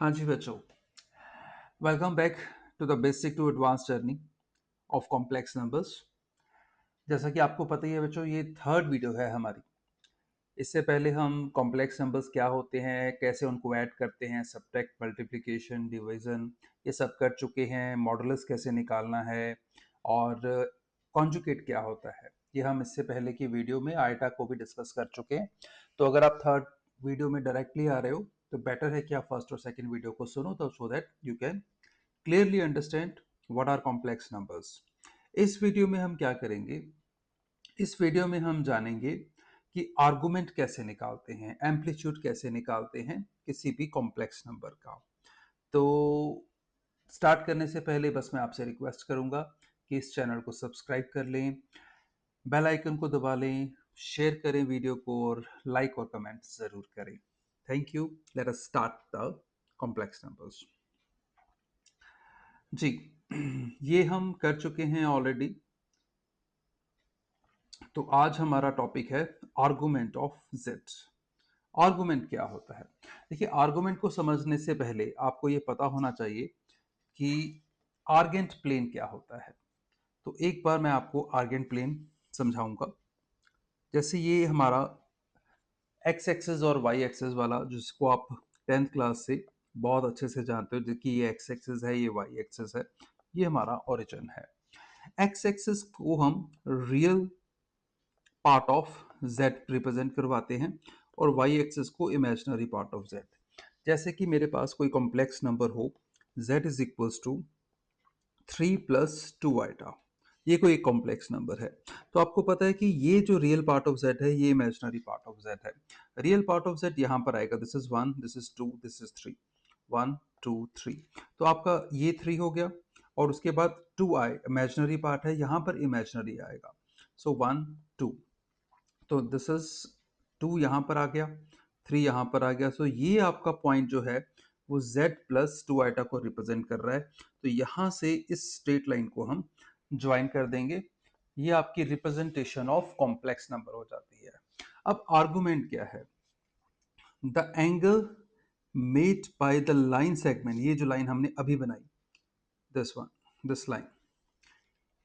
हाँ जी बच्चों, welcome back to the basic to advance journey of complex numbers. जैसा कि आपको पता ही है बच्चों, ये थर्ड वीडियो है हमारी। इससे पहले हम कॉम्प्लेक्स नंबर्स क्या होते हैं, कैसे उनको ऐड करते हैं, सब्ट्रैक्ट, मल्टीप्लिकेशन, डिवीजन, ये सब कर चुके हैं। मॉडुलस कैसे निकालना है और कॉन्जुगेट क्या होता है, ये हम इससे पहले की वीडियो में आयटा को भी डिस्कस कर चुके हैं। तो अगर आप थर्ड वीडियो में डायरेक्टली आ रहे हो तो बेटर है कि आप फर्स्ट और सेकंड वीडियो को सुनो, तो so that you can clearly understand what are complex numbers. इस वीडियो में हम क्या करेंगे, इस वीडियो में हम जानेंगे कि आर्गुमेंट कैसे निकालते हैं, एम्पलीट्यूड कैसे निकालते हैं किसी भी कॉम्प्लेक्स नंबर का। तो स्टार्ट करने से पहले बस मैं आपसे रिक्वेस्ट करूंगा कि इस चैनल को सब्सक्राइब कर लें, बेल आइकन को दबा लें, शेयर करें वीडियो को और लाइक और कमेंट जरूर करें। Thank you. Let us start the complex numbers. जी, ये हम कर चुके हैं ऑलरेडी। तो आज हमारा टॉपिक है आर्गुमेंट ऑफ जेड। आर्गुमेंट क्या होता है? देखिए, आर्गुमेंट को समझने से पहले आपको ये पता होना चाहिए कि आर्गेंट प्लेन क्या होता है। तो एक बार मैं आपको आर्गेंट प्लेन समझाऊंगा। जैसे ये हमारा एक्स एक्सेस और वाई एक्सेस वाला, जिसको आप टेंथ क्लास से बहुत अच्छे से जानते हो, कि ये एक्स एक्सेस है, ये वाई एक्सेस है, ये हमारा ओरिजिन है। एक्स एक्सेस को हम real part of z represent करवाते हैं और y एक्सिस को इमेजिनरी पार्ट ऑफ z। जैसे कि मेरे पास कोई कॉम्प्लेक्स नंबर हो, z is equals to 3 + 2 iota, ये कोई एक कॉम्प्लेक्स नंबर है। तो आपको पता है कि ये जो रियल पार्ट ऑफ z है, ये इमेजिनरी पार्ट ऑफ z है। रियल पार्ट ऑफ z यहाँ पर आएगा, this is 1, this is 2, this is 3, 1 2 3। तो आपका ये 3 हो गया और उसके बाद 2 आए, इमेजिनरी पार्ट है, यहाँ पर इमेजिनरी आएगा। सो 1 2, तो दिस इज 2 यहां पर आ गया, 3 यहां पर आ गया। सो ये आपका पॉइंट जो है वो z+2 आइटा को रिप्रेजेंट कर रहा है। तो यहां से इस स्ट्रेट लाइन को हम ज्वाइन कर देंगे। ये आपकी रिप्रेजेंटेशन ऑफ कॉम्प्लेक्स नंबर हो जाती है। अब आर्गुमेंट क्या है? The angle made by the line segment, ये जो लाइन हमने अभी बनाई, this one, this line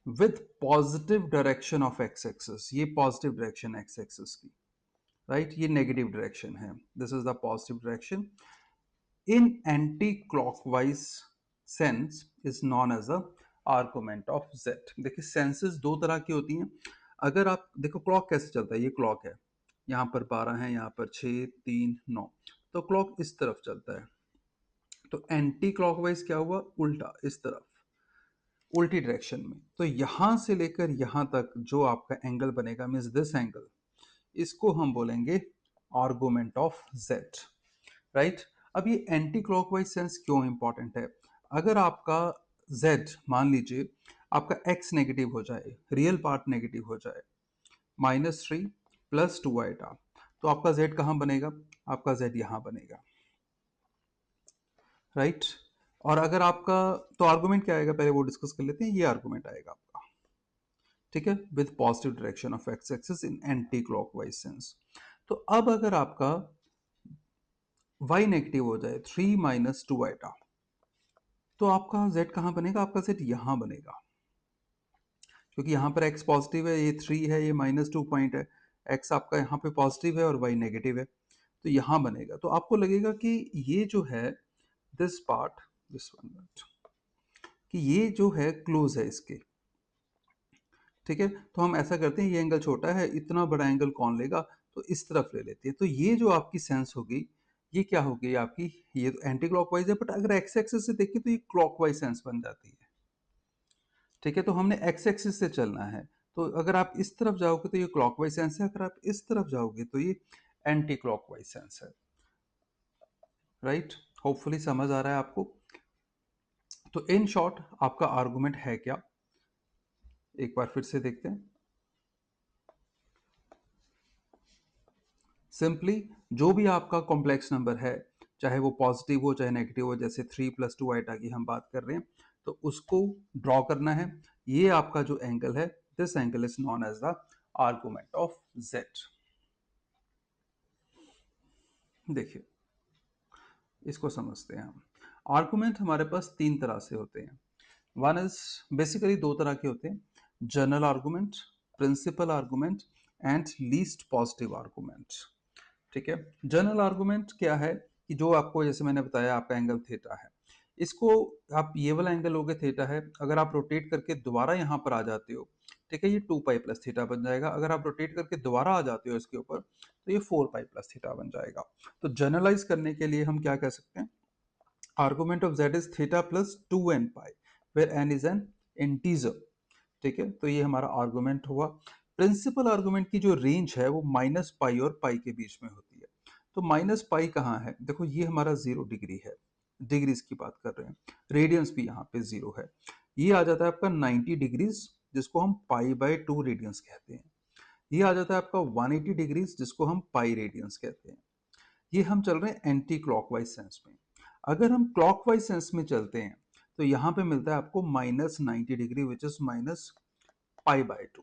with positive direction of X axis, ये पॉजिटिव डायरेक्शन एक्स एक्सिस की, राइट, ये नेगेटिव डायरेक्शन है, this is the positive direction in anti clockwise sense is known as a argument of Z. देखिए, senses दो तरह की होती हैं। अगर आप देखो क्लॉक कैसे चलता है, ये क्लॉक है, यहाँ पर 12 है, यहाँ पर 6 3 9, तो क्लॉक इस तरफ चलता है। तो एंटी क्लॉकवाइज क्या हुआ, उल्टा, इस तरफ, उल्टी डायरेक्शन में। तो यहां से लेकर यहां तक जो आपका एंगल बनेगा, मीन्स दिस एंगल, इसको हम बोलेंगे आर्गुमेंट ऑफ जेड, राइट। अब ये एंटी क्लॉकवाइज सेंस क्यों इंपॉर्टेंट है? अगर आपका z, मान लीजिए आपका x नेगेटिव हो जाए, रियल पार्ट नेगेटिव हो जाए, -3 + 2 आइटा, तो आपका z कहां बनेगा? आपका z यहां बनेगा, राइट। और अगर आपका, तो आर्गुमेंट क्या आएगा पहले वो डिस्कस कर लेते हैं। ये आर्गुमेंट आएगा आपका, ठीक है, with positive direction of X axis in anti clockwise sense. तो अब अगर आपका y नेगेटिव हो जाए, 3 - 2 आइटा, तो आपका z कहां बनेगा? आपका z यहां बनेगा, क्योंकि यहां पर x पॉजिटिव है, ये 3 है, ये -2 पॉइंट है, x आपका यहां पे पॉजिटिव है और y नेगेटिव है, तो यहां बनेगा। तो आपको लगेगा कि ये जो है, दिस पार्ट, दिस वन, कि ये जो है क्लोज है इसके, ठीक है। तो हम ऐसा करते हैं, ये एंगल छोटा है, इतना बड़ा एंगल कौन लेगा, तो इस तरफ ले लेते हैं। तो ये जो आपकी सेंस होगी, ये क्या होगी आपकी, ये तो एंटी क्लॉकवाइज है, बट अगर एक्स एक्सिस से देखें तो ये क्लॉकवाइज सेंस बन जाती है, ठीक है। तो हमने एक्स एक्सिस से चलना है, तो अगर आप इस तरफ जाओगे तो ये क्लॉकवाइज सेंस है, अगर आप इस तरफ जाओगे तो ये एंटी क्लॉकवाइज सेंस है, राइट। होपफुली समझ आ रहा है आपको। तो इन शॉर्ट आपका आर्गुमेंट है क्या, एक बार फिर से देखते हैं। सिंपली, जो भी आपका कॉम्प्लेक्स नंबर है, चाहे वो पॉजिटिव हो चाहे नेगेटिव हो, जैसे 3 + 2 आइटा की हम बात कर रहे हैं, तो उसको ड्रॉ करना है। ये आपका जो एंगल है, this angle is known as the argument of Z. देखिए, इसको समझते हैं हम। आर्गुमेंट हमारे पास तीन तरह से होते हैं। वन इज बेसिकली दो तरह के होते हैं, general argument, principal argument and least positive argument. ठीक है, जनरल आर्गुमेंट क्या है कि जो आपको, जैसे मैंने बताया, आपका एंगल थीटा है, इसको आप, ये वाला एंगल हो गया थीटा है, अगर आप रोटेट करके दोबारा यहाँ पर आ जाते हो, ठीक है, ये 2 पाई प्लस थीटा बन जाएगा। अगर आप रोटेट करके दोबारा आ जाते हो इसके ऊपर तो ये 4 पाई प्लस थीटा बन जाएगा। तो जनरलाइज करने के लिए हम क्या कह सकते हैं, argument of z is theta plus 2n pi where n is an integer. ठीक है, तो ये हमारा आर्गुमेंट हुआ। प्रिंसिपल आर्गुमेंट की जो रेंज है वो माइनस पाई और पाई के बीच में होती है। तो माइनस पाई कहाँ है, देखो ये हमारा 0 डिग्री है, डिग्रीज की बात कर रहे हैं, रेडियंस भी यहाँ पे 0 है। ये आ जाता है आपका 90 डिग्रीज, जिसको हम पाई बाय 2 रेडियंस कहते हैं। ये आ जाता है आपका 180 डिग्रीज, जिसको हम पाई रेडियंस कहते हैं। ये हम चल रहे हैं एंटी क्लॉकवाइज सेंस में। अगर हम क्लॉकवाइज सेंस में चलते हैं तो यहाँ पे मिलता है आपको -90 degree which is minus pi bye 2,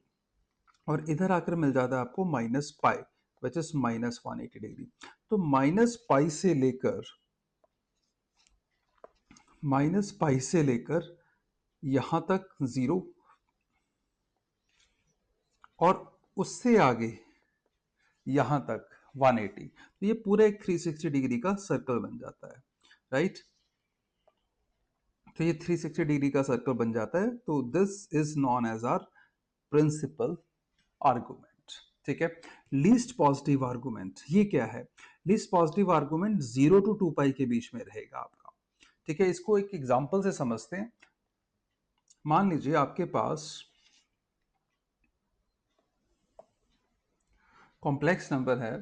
और इधर आकर मिल जाता है आपको minus pi which is -180 degree. तो माइनस पाई से लेकर यहां तक 0, और उससे आगे यहां तक 180, तो ये पूरा एक 360 डिग्री का सर्कल बन जाता है, राइट। तो ये 360 डिग्री का सर्कल बन जाता है, तो this is known as our principal argument. ठीक है, लीस्ट पॉजिटिव आर्गुमेंट ये क्या है, least positive argument 0 to 2 pi के बीच में रहेगा आपका। ठीक है, इसको एक एग्जांपल से समझते हैं। मान लीजिए आपके पास कॉम्प्लेक्स नंबर है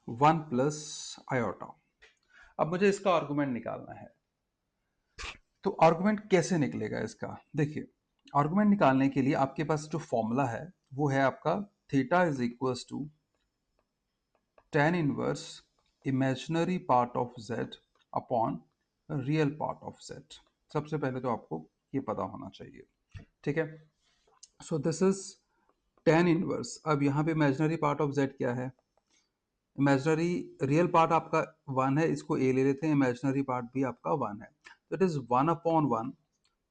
1 प्लस आयोटा। अब मुझे इसका आर्गुमेंट निकालना है, तो आर्गुमेंट कैसे निकलेगा इसका, देखिए, आर्गुमेंट निकालने के लिए आपके पास जो फॉर्मूला है वो है आपका theta is equals to tan inverse imaginary part of z upon real part of z। सबसे पहले तो आपको ये पता होना चाहिए। ठीक है, so this is tan inverse. अब यहाँ पे इमेजिनरी पार्ट ऑफ z क्या है, इमेजिनरी, रियल पार्ट आपका 1 है, इसको a ले लेते हैं, इमेजिनरी पार्ट भी आपका 1 है, तो it is 1/1।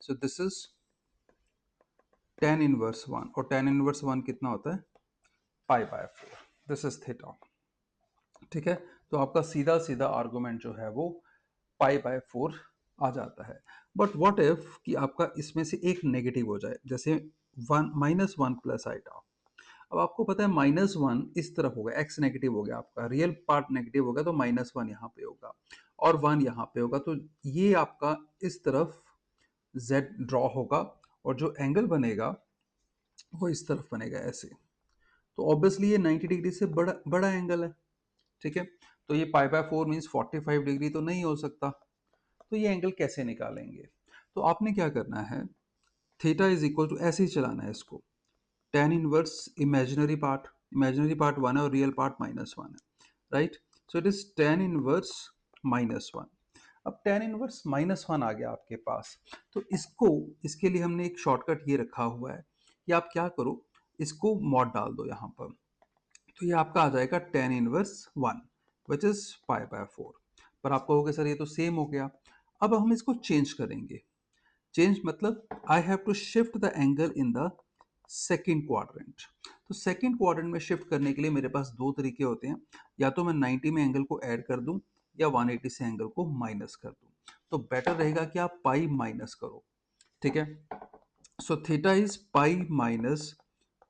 So this is tan inverse 1, और tan इनवर्स 1 कितना होता है, पाई बाय 4। This is theta. ठीक है, तो आपका सीधा सीधा आर्गुमेंट जो है वो पाई बाय 4 आ जाता है। बट व्हाट इफ कि आपका इसमें से एक नेगेटिव हो जाए, जैसे -1 प्लस आइटा। अब आपको पता है -1 इस तरफ होगा, एक्स नेगेटिव हो गया, आपका रियल पार्ट नेगेटिव होगा, तो -1 यहाँ पे होगा और 1 यहाँ पे होगा, तो ये आपका इस तरफ z ड्रॉ होगा, और जो एंगल बनेगा वो इस तरफ बनेगा ऐसे। तो ऑब्वियसली ये 90 डिग्री से बड़ा बड़ा एंगल है। ठीक है, तो ये पाई बाय 4 मीन्स 45 डिग्री तो नहीं हो सकता। तो ये एंगल कैसे निकालेंगे, तो आपने क्या करना है, थीटा इज इक्वल टू, ऐसे ही चलाना है इसको, tan इनवर्स इमेजिनरी पार्ट 1 है और रियल पार्ट -1 है, right. So it is tan inverse -1। अब tan इनवर्स -1 आ गया आपके पास, तो इसको, इसके लिए हमने एक शॉर्टकट ये रखा हुआ है कि आप क्या करो, इसको मॉड डाल दो यहाँ पर, तो ये आपका आ जाएगा tan inverse 1 which is pi by 4। पर आप कहोगे सर ये तो सेम हो गया। अब हम इसको चेंज करेंगे, चेंज मतलब I have to shift the angle in the second quadrant. तो सेकेंड क्वाड्रेंट में शिफ्ट करने के लिए मेरे पास दो तरीके होते हैं, या तो मैं 90 में एंगल को ऐड कर दूं या 180 से एंगल को माइनस कर दूं। तो बेटर रहेगा कि आप पाई माइनस करो। ठीक है, so theta is pi minus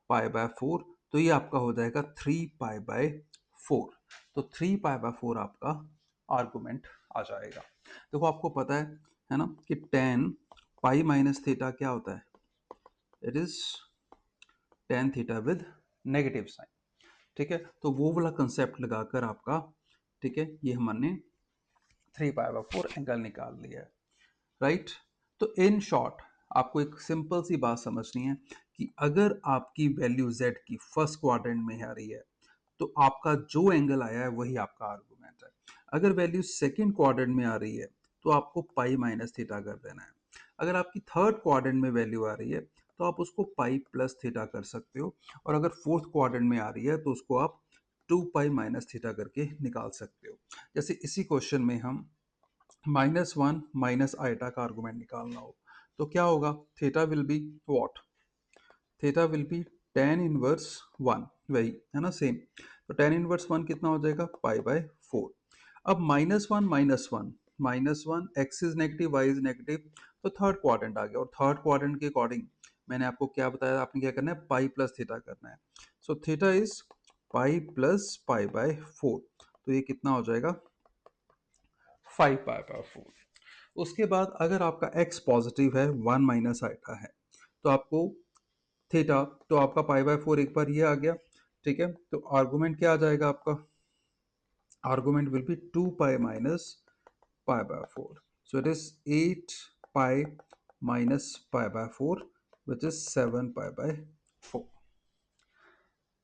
pi by 4, तो ये आपका हो जाएगा 3 पाई बाय 4। तो 3 पाई बाय 4 आपका आर्गुमेंट आ जाएगा। देखो आपको पता है ना कि tan पाई माइनस थीटा क्या होता है, it is tan theta with negative sign. ठीक है, तो वो वाला कंसेप्ट लगाकर आपका, ठीक है, ये हमने 3 पाई बाय 4 एंगल निकाल लिया है, राइट। तो इन शॉर्ट आपको एक सिंपल सी बात समझनी है कि अगर आपकी वैल्यू z की फर्स्ट क्वाड्रेंट में आ रही है तो आपका जो एंगल आया है वही आपका आर्गुमेंट है। अगर वैल्यू सेकंड क्वाड्रेंट में आ रही है तो आपको पाई माइनस थीटा कर देना है। अगर आपकी थर्ड क्वाड्रेंट में वैल्यू आ रही है तो आप उसको पाई प्लस थीटा कर सकते हो, और अगर फोर्थ क्वाड्रेंट में आ रही है तो उसको आप टू पाई माइनस थीटा करके निकाल सकते हो। जैसे इसी क्वेश्चन में हम -1 माइनस आइटा का आर्गुमेंट निकालना हो तो क्या होगा, theta will be what, theta will be tan inverse 1, वही है ना सेम। तो tan इनवर्स 1 कितना हो जाएगा, पाई बाय 4। अब -1 X is negative Y is negative, तो थर्ड क्वाड्रेंट आ गया, और थर्ड क्वाड्रेंट के अकॉर्डिंग मैंने आपको क्या बताया, आपने क्या करना है, पाई प्लस थीटा करना है। So theta is pi plus pi by 4, तो ये कितना हो जाएगा, 5 पाई बाय 4। उसके बाद अगर आपका x पॉजिटिव है, 1 माइनस आइटा है, तो आपको थीटा, तो आपका पाई बाय 4 एक बार ये आ गया, ठीक है। तो आर्गुमेंट क्या आ जाएगा आपका, argument will be 2 pi minus pi by 4, so it is 8 pi minus pi by 4 which is 7 pi by 4,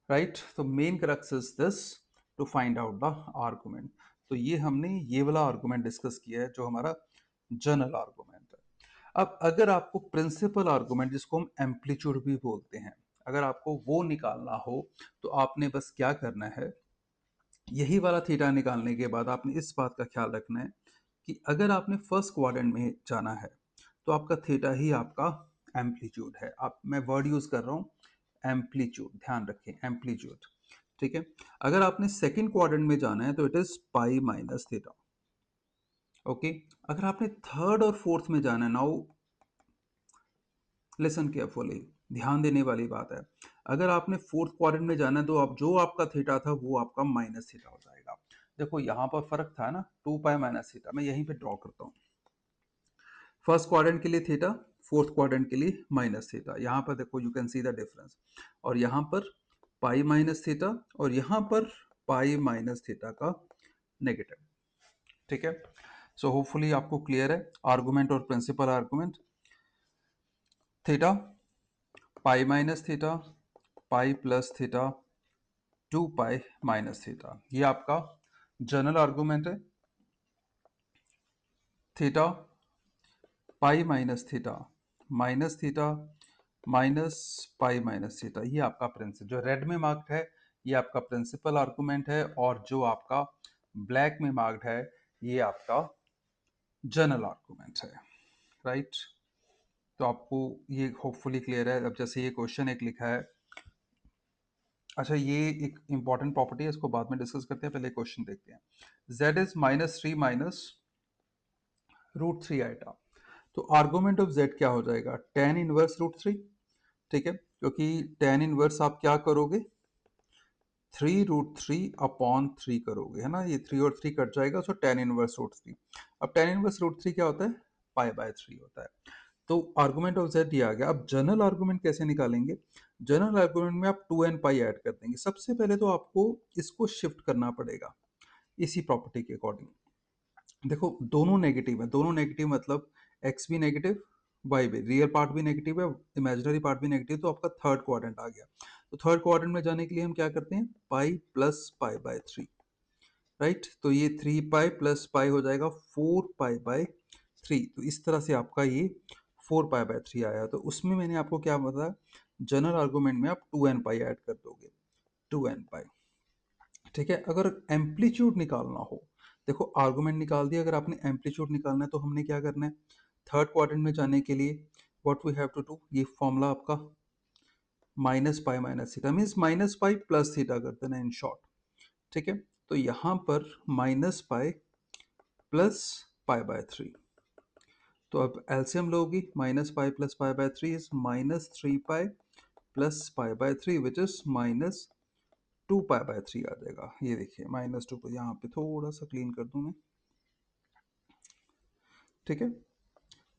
right. तो main crux is this, to find out the argument. तो ये हमने ये वाला आर्गुमेंट डिस्कस किया है जो हमारा जनरल आर्गुमेंट है। अब अगर आपको प्रिंसिपल आर्गुमेंट, जिसको हम एम्पलीट्यूड भी बोलते हैं, अगर आपको वो निकालना हो तो आपने बस क्या करना है, यही वाला थीटा निकालने के बाद आपने इस बात का ख्याल रखना है कि अगर आपने फर्स्ट क्वाड्रेंट में जाना है तो आपका थीटा ही आपका एम्पलीट्यूड है। आप, मैं वर्ड यूज कर रहा हूँ एम्पलीट्यूड, ध्यान रखें एम्पलीट्यूड, ठीक है। अगर आपने सेकंड क्वाड्रेंट में जाना है तो it is pi minus theta, okay. अगर आपने थर्ड और फोर्थ में जाना है, नाउ लिसन केयरफुली, ध्यान देने वाली बात है, अगर आपने फोर्थ क्वाड्रेंट में जाना है तो आप जो आपका थीटा था वो आपका माइनस थीटा हो जाएगा। देखो यहाँ पर फर्क था ना, 2 पाई माइनस थीटा, मैं यहीं पे ड्रॉ करता हूँ। फर्स्ट क्वाड्रेंट के लिए थीटा, फोर्थ क्वाड्रेंट के लिए माइनस थीटा, यहाँ पर देखो you can see the difference, और यहाँ पर पाई माइनस थीटा, और यहाँ पर पाई माइनस थीटा का नेगेटिव, ठीक है। सो होपफुली आपको क्लियर है आर्गुमेंट और principal argument. Theta, pi minus theta, pi plus theta, 2 pi minus theta, ये आपका जनरल आर्गुमेंट है। Theta, pi minus theta, minus theta, minus pi minus theta, ये आपका प्रिंसिपल, जो रेड में मार्क्ड है ये आपका प्रिंसिपल आर्गुमेंट है, और जो आपका ब्लैक में मार्क्ड है ये आपका जनरल आर्गुमेंट है, राइट। तो आपको ये होपफुली क्लियर है। अब जैसे ये क्वेश्चन एक लिखा है, अच्छा ये एक इंपॉर्टेंट प्रॉपर्टी है, इसको बाद में डिस्कस करते हैं, पहले क्वेश्चन देखते हैं। z इज -3 माइनस √3 आइटा, तो आर्गुमेंट ऑफ z क्या हो जाएगा, tan इनवर्स √3, ठीक है, क्योंकि tan इनवर्स आप क्या करोगे, 3√3 अपॉन 3 करोगे, है ना, ये 3 और 3 कट जाएगा, सो tan इनवर्स √3। अब tan इनवर्स √3 क्या होता है, पाई बाय 3 होता है। तो आर्गुमेंट ऑफ z ये आ गया। अब जनरल आर्गुमेंट कैसे निकालेंगे, जनरल आर्गुमेंट में आप 2n पाई ऐड कर देंगे। सबसे पहले तो आपको इसको शिफ्ट करना पड़ेगा इसी प्रॉपर्टी के अकॉर्डिंग। देखो दोनों नेगेटिव है, दोनों नेगेटिव मतलब x भी नेगेटिव, y भी, रियल पार्ट भी नेगेटिव है, इमेजिनरी पार्ट भी नेगेटिव, तो आपका थर्ड क्वाड्रेंट आ गया। तो थर्ड क्वाड्रेंट में जाने के लिए हम क्या करते हैं, पाई प्लस पाई बाय 3, राइट। तो ये 3 पाई प्लस पाई हो जाएगा 4 पाई बाय 3, तो इस तरह से आपका ये 4 पाई बाय 3 आया। तो उसमें मैंने आपको क्या बताया, जनरल आर्गुमेंट में आप 2n पाई ऐड कर दोगे, 2n पाई, ठीक है। अगर एम्पलीट्यूड निकालना हो, देखो आर्गुमेंट निकाल दिया, अगर आपने एम्पलीट्यूड निकालना है तो हमने क्या करना है, थर्ड क्वाड्रेंट में जाने के लिए what we have to do, ये फॉर्मूला आपका minus pi minus theta means minus pi plus theta कर देना इन शॉर्ट, ठीक है। तो यहाँ पर minus pi plus pi by 3, तो अब एलसीएम लोगी, minus pi plus pi by 3 is -3 pi plus pi by 3 which is -2 pi by 3 आ जाएगा। ये देखिए -2, यहाँ पे थोड़ा सा क्लीन कर दूं मैं, ठीक है।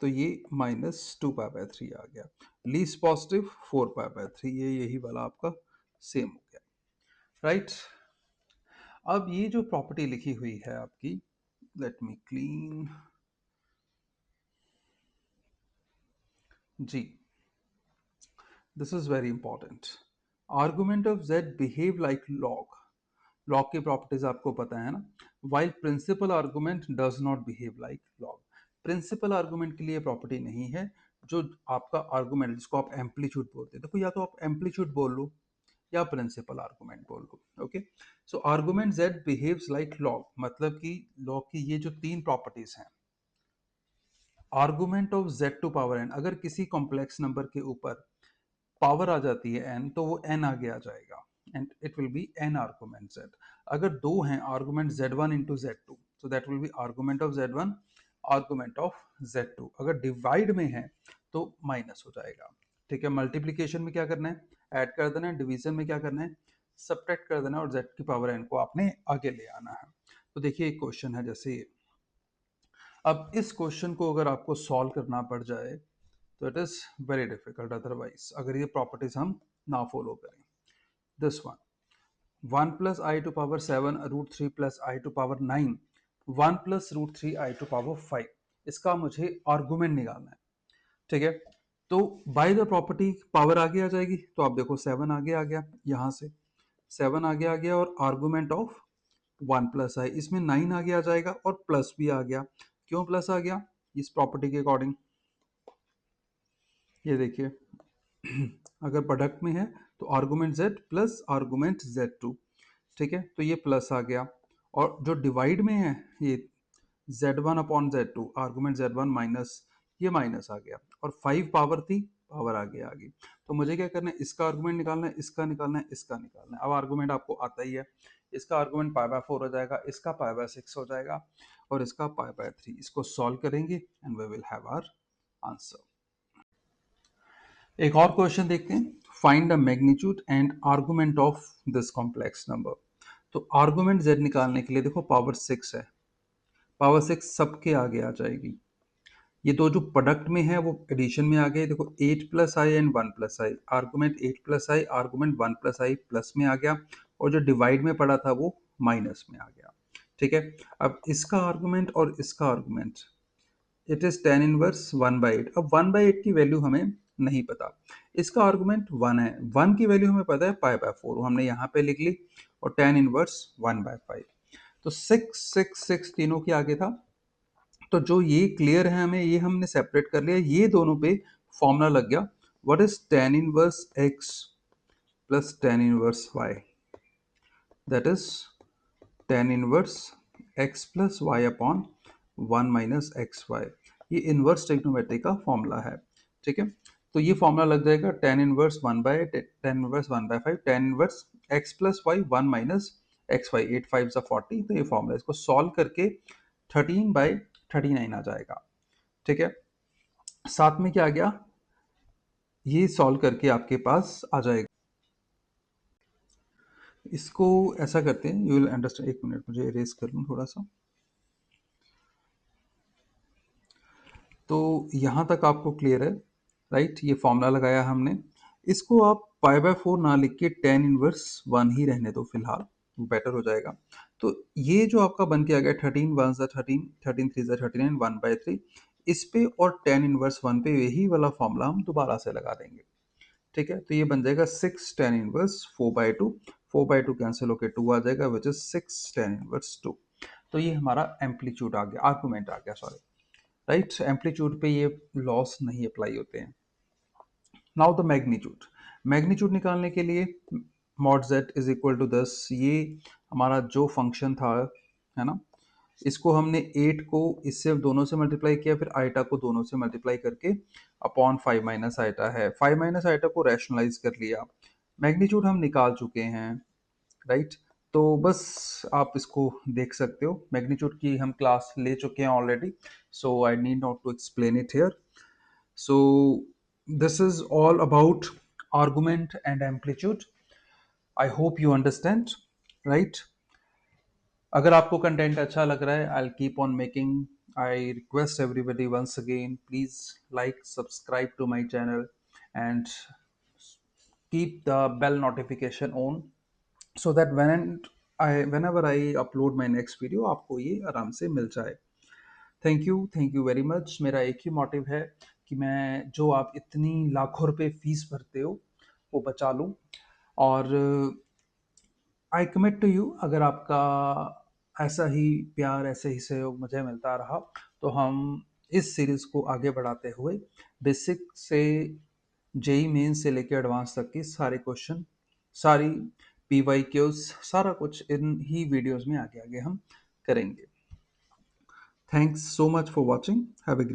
तो ये -2 पाई बाय 3 आ गया, लीस्ट पॉजिटिव 4 पाई बाय 3, ये यही वाला आपका सेम हो गया, राइट। अब ये जो प्रॉपर्टी लिखी हुई है आपकी, लेट मी क्लीन, जी, this is very important. Argument of z behave like log, log की प्रॉपर्टीज आपको पता है ना, while principal argument does not behave like log. Principal argument के लिए प्रॉपर्टी नहीं है, जो आपका आर्गुमेंट जिसको आप एम्पलीट्यूड बोलते हैं, देखो या तो आप एम्पलीट्यूड बोल लो या प्रिंसिपल आर्गुमेंट बोल लो। Okay, so argument z behaves like log, मतलब कि लॉग की ये जो तीन प्रॉपर्टीज हैं, argument of z to power n, अगर किसी कॉम्प्लेक्स नंबर के ऊपर पावर आ जाती है n, तो वो n आगे आ जाएगा and it will be n argument z। अगर दो हैं argument z1 into z2, so that will be argument of z1 argument of z2। अगर डिवाइड में है तो माइनस हो जाएगा। ठीक है, मल्टीप्लीकेशन में क्या करना है, ऐड कर देना है, डिवीजन में क्या करना है, सब्ट्रैक्ट कर देना है, और z की पावर n को आपने आगे ले आना है। तो देखिए एक क्वेश्चन है जैसे ये, अब इस क्वेश्चन को अगर आपको सॉल्व करना पड़ जाए तो it is very difficult otherwise, अगर ये प्रॉपर्टीज हम ना फॉलो करें। This one, 1 plus I to power 7 root 3 plus I to power 9, 1 plus root 3 I to power 5, इसका मुझे आर्गुमेंट निकालना है। ठीक है, तो बाय द प्रॉपर्टी पावर आगे आ जाएगी, तो आप देखो 7 आगे आ गया, यहां से 7 आगे आ गया, और आर्गुमेंट ऑफ 1 प्लस आई, इसमें 9 आगे आ जाएगा और प्लस भी आ गया। क्यों प्लस आ गया, इस प्रॉपर्टी के अकॉर्डिंग, ये देखिए अगर प्रोडक्ट में है तो argument z plus argument z2। ठीक है, तो ये प्लस आ गया, और जो डिवाइड में है ये z1 upon z2, argument z1 minus, ये माइनस आ गया, और 5 पावर थी, पावर आगे आ गई। तो मुझे क्या करना है, इसका आर्गुमेंट निकालना है, इसका निकालना है, इसका निकालना है। अब आर्गुमेंट आपको आता ही है, इसका आर्गुमेंट पाई बाय 4 हो जाएगा, इसका पाई बाय 6 हो जाएगा, और इसका पाई बाय 3। इसको सॉल्व करेंगे and we will have our answer. एक और क्वेश्चन देखते हैं, find the magnitude and argument of this complex number. तो आर्गुमेंट z निकालने के लिए देखो पावर 6 है, पावर 6 सबके आगे आ जाएगी। ये दो जो प्रोडक्ट में है वो एडिशन में आ गए, देखो 8 plus I and 1 plus I, argument 8 plus I, argument 1 plus I plus में आ गया, और जो डिवाइड में पड़ा था वो माइनस में आ गया। ठीक है, अब इसका आर्गुमेंट और इसका argument, it is tan inverse 1/8। अब 1/8 की वैल्यू हमें नहीं पता, इसका आर्गुमेंट 1 है, 1 की वैल्यू हमें पता है पाई बाय 4, हमने यहाँ पे लिख ली, और टेन इनवर्स 1/5। तो 6 6 6 तीनों के आगे था, तो जो ये क्लियर है हमें, ये हमने सेपरेट कर लिया, ये दोनों पे फॉर्मूला लग गया, what is tan inverse x plus tan inverse y, that is tan inverse x plus Y upon 1 minus X Y. ये इनवर्स ट्रिग्नोमेट्री का फॉर्मूला है। ठीक है, तो ये फॉर्मूला लग जाएगा tan inverse 1/5, tan inverse x plus Y 1 minus X Y, 8 5 40, तो ये फॉर्मूला, इसको सॉल्व करके 13/39 आ जाएगा। ठीक है, साथ में क्या आ गया, ये सॉल्व करके आपके पास आ जाएगा। इसको ऐसा करते हैं, यू विल अंडरस्टैंड, एक मिनट मुझे इरेज कर लूँ थोड़ा सा। तो यहाँ तक आपको क्लियर है, राइट, ये फॉर्मूला लगाया हमने, इसको आप पाई बाय 4 ना लिख के टेन इनवर्स 1 ही रहने दो फिलहाल, बेटर हो जाएगा। तो ये जो आपका बन के आ गया 13 1 13, 13 3 39, 1/3, इस पे और टेन इनवर्स 1 पे यही वाला फॉर्मूला हम दोबारा से लगा देंगे। ठीक है, तो ये बन जाएगा 6 टेन इनवर्स 4/2, 4/2 कैंसिल होकर 2 आ जाएगा, विच इज 6 टेन इनवर्स 2। तो ये हमारा एम्पलीट्यूड आ गया, आर्गुमेंट आ गया, सॉरी, राइट, एम्पलीट्यूड पे ये लॉस नहीं अप्लाई होते हैं। नाउ द मैग्नीट्यूड, मैग्नीट्यूड निकालने के लिए mod z is equal to 10, ये हमारा जो फंक्शन था, है ना, इसको हमने 8 को इससे दोनों से मल्टीप्लाई किया, फिर आइटा को दोनों से मल्टीप्लाई करके अपॉन 5 माइनस आइटा है, 5 माइनस आइटा को रैशनलाइज कर लिया, मैग्नीट्यूड हम निकाल चुके हैं, राइट। तो बस आप इसको देख सकते हो, मैग्नीट्यूड की हम क्लास ले चुके हैं already, so I need not to explain it here. So this is all about argument and amplitude. I hope you understand, right? अगर आपको कंटेंट अच्छा लग रहा है, I'll keep on making. I request everybody once again, please like, subscribe to my channel, and keep the bell notification on, so that whenever I upload my next video, आपको ये आराम से मिल जाए। Thank you very much. मेरा एक ही motive है कि मैं जो आप इतनी लाखों रुपए फीस भरते हो वो बचा लूँ, और आई कमिट टू यू, अगर आपका ऐसा ही प्यार, ऐसे ही सहयोग मुझे मिलता रहा, तो हम इस सीरीज को आगे बढ़ाते हुए बेसिक से जेई मेन से लेकर एडवांस तक के सारे क्वेश्चन सारी पी वाई क्यूज सारा कुछ इन ही वीडियोस में आगे आगे हम करेंगे। Thanks so much for watching. Have a